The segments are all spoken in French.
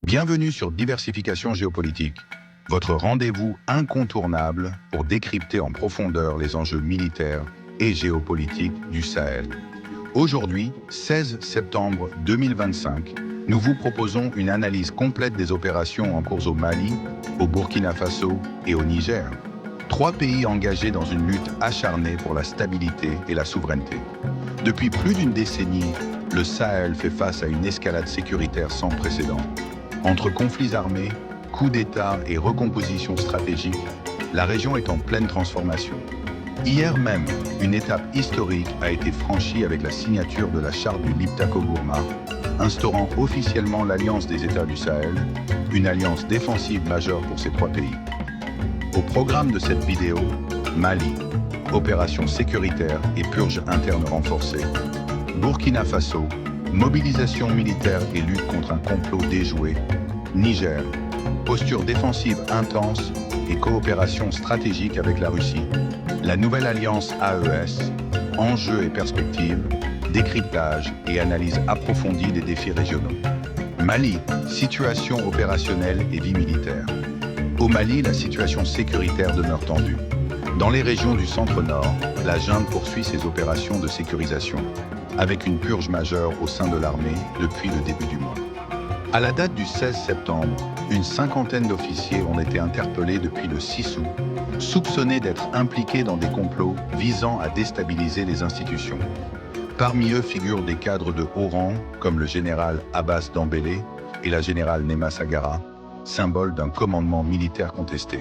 Bienvenue sur Diversification géopolitique, votre rendez-vous incontournable pour décrypter en profondeur les enjeux militaires et géopolitiques du Sahel. Aujourd'hui, 16 septembre 2025, nous vous proposons une analyse complète des opérations en cours au Mali, au Burkina Faso et au Niger. Trois pays engagés dans une lutte acharnée pour la stabilité et la souveraineté. Depuis plus d'une décennie, le Sahel fait face à une escalade sécuritaire sans précédent. Entre conflits armés, coups d'État et recomposition stratégique, la région est en pleine transformation. Hier même, une étape historique a été franchie avec la signature de la charte du Liptako-Gourma, instaurant officiellement l'Alliance des États du Sahel, une alliance défensive majeure pour ces trois pays. Au programme de cette vidéo, Mali, opération sécuritaire et purge interne renforcée, Burkina Faso, mobilisation militaire et lutte contre un complot déjoué, Niger, posture défensive intense et coopération stratégique avec la Russie, la nouvelle alliance AES, enjeux et perspectives, décryptage et analyse approfondie des défis régionaux. Mali, situation opérationnelle et vie militaire. Au Mali, la situation sécuritaire demeure tendue. Dans les régions du centre-nord, la junte poursuit ses opérations de sécurisation, avec une purge majeure au sein de l'armée depuis le début du mois. À la date du 16 septembre, une cinquantaine d'officiers ont été interpellés depuis le 6 août, soupçonnés d'être impliqués dans des complots visant à déstabiliser les institutions. Parmi eux figurent des cadres de haut rang comme le général Abbas Dambélé et la générale Nema Sagara, symbole d'un commandement militaire contesté.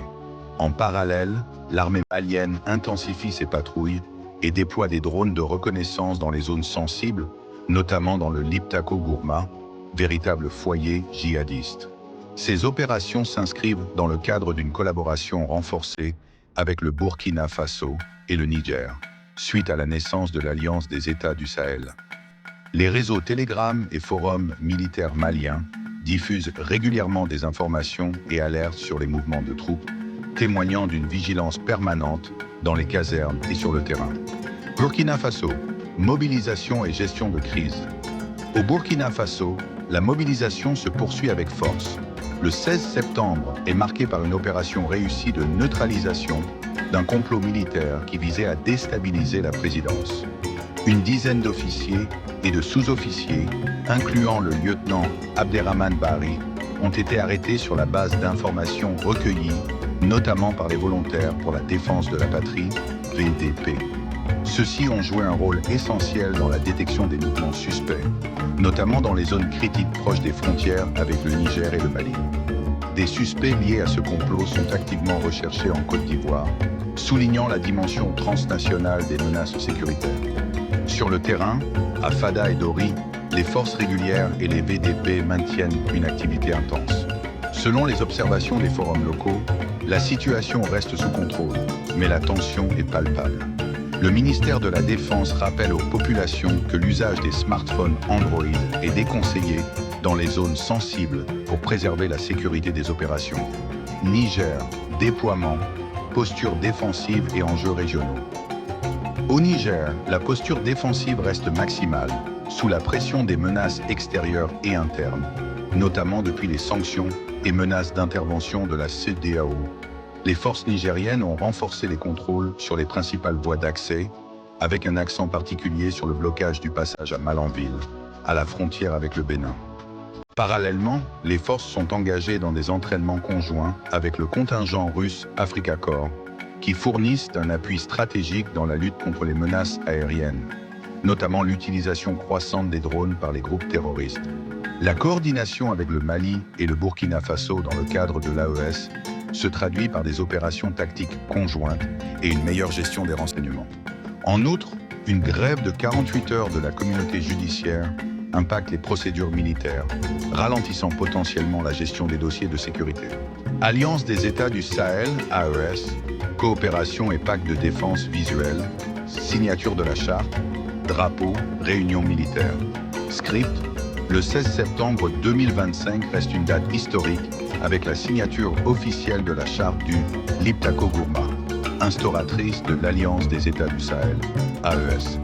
En parallèle, l'armée malienne intensifie ses patrouilles et déploie des drones de reconnaissance dans les zones sensibles, notamment dans le Liptako-Gourma, véritable foyer djihadiste. Ces opérations s'inscrivent dans le cadre d'une collaboration renforcée avec le Burkina Faso et le Niger, suite à la naissance de l'Alliance des États du Sahel. Les réseaux Telegram et forums militaires maliens diffusent régulièrement des informations et alertes sur les mouvements de troupes, témoignant d'une vigilance permanente dans les casernes et sur le terrain. Burkina Faso, mobilisation et gestion de crise. Au Burkina Faso, la mobilisation se poursuit avec force. Le 16 septembre est marqué par une opération réussie de neutralisation d'un complot militaire qui visait à déstabiliser la présidence. Une dizaine d'officiers et de sous-officiers, incluant le lieutenant Abderrahmane Bahri, ont été arrêtés sur la base d'informations recueillies, notamment par les volontaires pour la défense de la patrie, VDP. Ceux-ci ont joué un rôle essentiel dans la détection des mouvements suspects, notamment dans les zones critiques proches des frontières avec le Niger et le Mali. Des suspects liés à ce complot sont activement recherchés en Côte d'Ivoire, soulignant la dimension transnationale des menaces sécuritaires. Sur le terrain, à Fada et Dori, les forces régulières et les VDP maintiennent une activité intense. Selon les observations des forums locaux, la situation reste sous contrôle, mais la tension est palpable. Le ministère de la Défense rappelle aux populations que l'usage des smartphones Android est déconseillé dans les zones sensibles pour préserver la sécurité des opérations. Niger, déploiement, posture défensive et enjeux régionaux. Au Niger, la posture défensive reste maximale, sous la pression des menaces extérieures et internes, notamment depuis les sanctions et menaces d'intervention de la CEDEAO. Les forces nigériennes ont renforcé les contrôles sur les principales voies d'accès, avec un accent particulier sur le blocage du passage à Malanville, à la frontière avec le Bénin. Parallèlement, les forces sont engagées dans des entraînements conjoints avec le contingent russe Africa Corps, qui fournissent un appui stratégique dans la lutte contre les menaces aériennes, notamment l'utilisation croissante des drones par les groupes terroristes. La coordination avec le Mali et le Burkina Faso dans le cadre de l'AES se traduit par des opérations tactiques conjointes et une meilleure gestion des renseignements. En outre, une grève de 48 heures de la communauté judiciaire impacte les procédures militaires, ralentissant potentiellement la gestion des dossiers de sécurité. Alliance des États du Sahel, AES, coopération et pacte de défense visuelle, signature de la charte, drapeau, réunion militaire. Script, le 16 septembre 2025 reste une date historique avec la signature officielle de la charte du Liptako-Gourma, instauratrice de l'Alliance des États du Sahel, AES.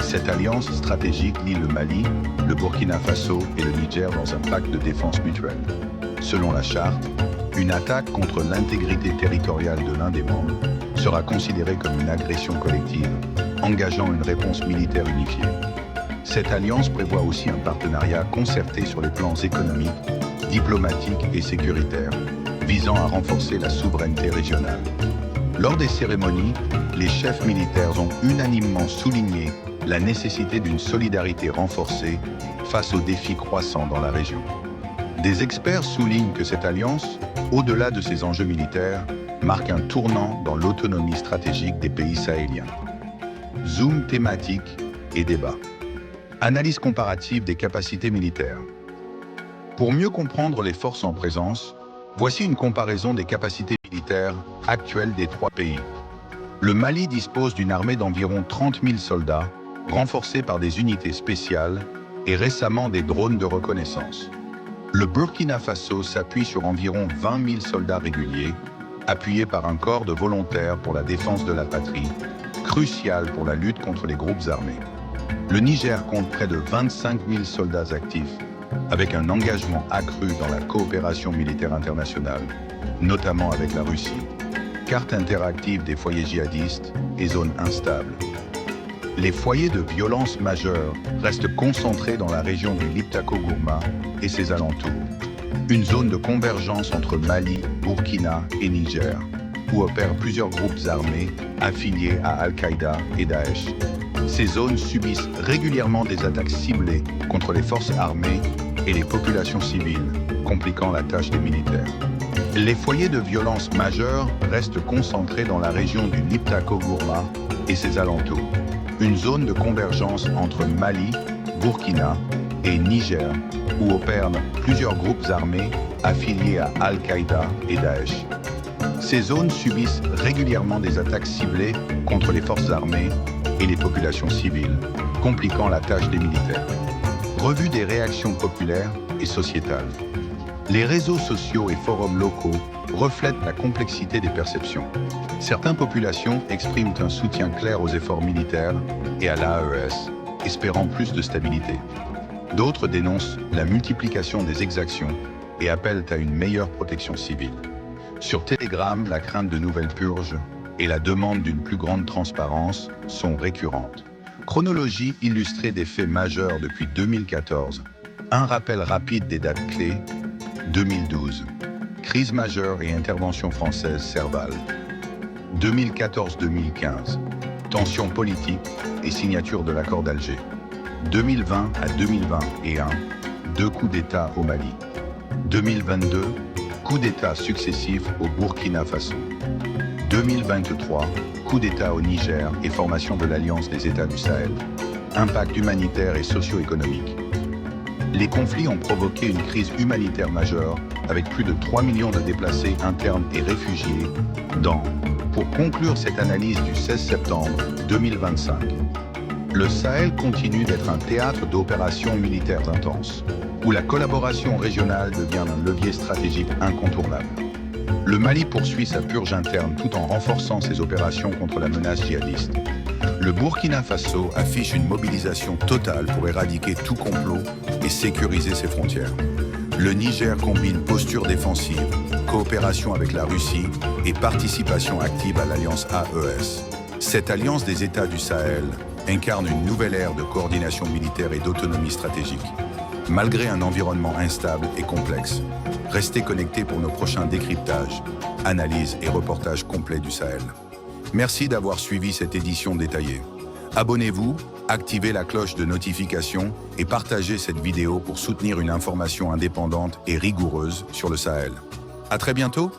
Cette alliance stratégique lie le Mali, le Burkina Faso et le Niger dans un pacte de défense mutuelle. Selon la charte, une attaque contre l'intégrité territoriale de l'un des membres sera considérée comme une agression collective, engageant une réponse militaire unifiée. Cette alliance prévoit aussi un partenariat concerté sur les plans économiques, diplomatiques et sécuritaires, visant à renforcer la souveraineté régionale. Lors des cérémonies, les chefs militaires ont unanimement souligné la nécessité d'une solidarité renforcée face aux défis croissants dans la région. Des experts soulignent que cette alliance, au-delà de ses enjeux militaires, marque un tournant dans l'autonomie stratégique des pays sahéliens. Zoom thématique et débat. Analyse comparative des capacités militaires. Pour mieux comprendre les forces en présence, voici une comparaison des capacités militaires actuelles des trois pays. Le Mali dispose d'une armée d'environ 30 000 soldats, renforcée par des unités spéciales et récemment des drones de reconnaissance. Le Burkina Faso s'appuie sur environ 20 000 soldats réguliers, appuyés par un corps de volontaires pour la défense de la patrie, crucial pour la lutte contre les groupes armés. Le Niger compte près de 25 000 soldats actifs, avec un engagement accru dans la coopération militaire internationale, notamment avec la Russie. Carte interactive des foyers djihadistes et zones instables. Les foyers de violence majeure restent concentrés dans la région du Liptako-Gourma et ses alentours, une zone de convergence entre Mali, Burkina et Niger, où opèrent plusieurs groupes armés affiliés à Al-Qaïda et Daesh. Ces zones subissent régulièrement des attaques ciblées contre les forces armées et les populations civiles, compliquant la tâche des militaires. Les foyers de violence majeure restent concentrés dans la région du Liptako-Gourma et ses alentours, une zone de convergence entre Mali, Burkina et Niger, où opèrent plusieurs groupes armés affiliés à Al-Qaïda et Daesh. Ces zones subissent régulièrement des attaques ciblées contre les forces armées et les populations civiles, compliquant la tâche des militaires. Revue des réactions populaires et sociétales. Les réseaux sociaux et forums locaux reflètent la complexité des perceptions. Certaines populations expriment un soutien clair aux efforts militaires et à l'AES, espérant plus de stabilité. D'autres dénoncent la multiplication des exactions et appellent à une meilleure protection civile. Sur Telegram, la crainte de nouvelles purges et la demande d'une plus grande transparence sont récurrentes. Chronologie illustrée des faits majeurs depuis 2014. Un rappel rapide des dates clés. 2012. Crise majeure et intervention française Serval. 2014-2015. Tensions politiques et signature de l'accord d'Alger. 2020 à 2021. 2 coups d'État au Mali. 2022. Coups d'État successifs au Burkina Faso. 2023. Coup d'État au Niger et formation de l'Alliance des États du Sahel. Impact humanitaire et socio-économique. Les conflits ont provoqué une crise humanitaire majeure, avec plus de 3 millions de déplacés internes et réfugiés pour conclure cette analyse du 16 septembre 2025. Le Sahel continue d'être un théâtre d'opérations militaires intenses, où la collaboration régionale devient un levier stratégique incontournable. Le Mali poursuit sa purge interne tout en renforçant ses opérations contre la menace djihadiste. Le Burkina Faso affiche une mobilisation totale pour éradiquer tout complot et sécuriser ses frontières. Le Niger combine posture défensive, coopération avec la Russie et participation active à l'alliance AES. Cette alliance des États du Sahel incarne une nouvelle ère de coordination militaire et d'autonomie stratégique. Malgré un environnement instable et complexe, restez connectés pour nos prochains décryptages, analyses et reportages complets du Sahel. Merci d'avoir suivi cette édition détaillée. Abonnez-vous, activez la cloche de notification et partagez cette vidéo pour soutenir une information indépendante et rigoureuse sur le Sahel. À très bientôt!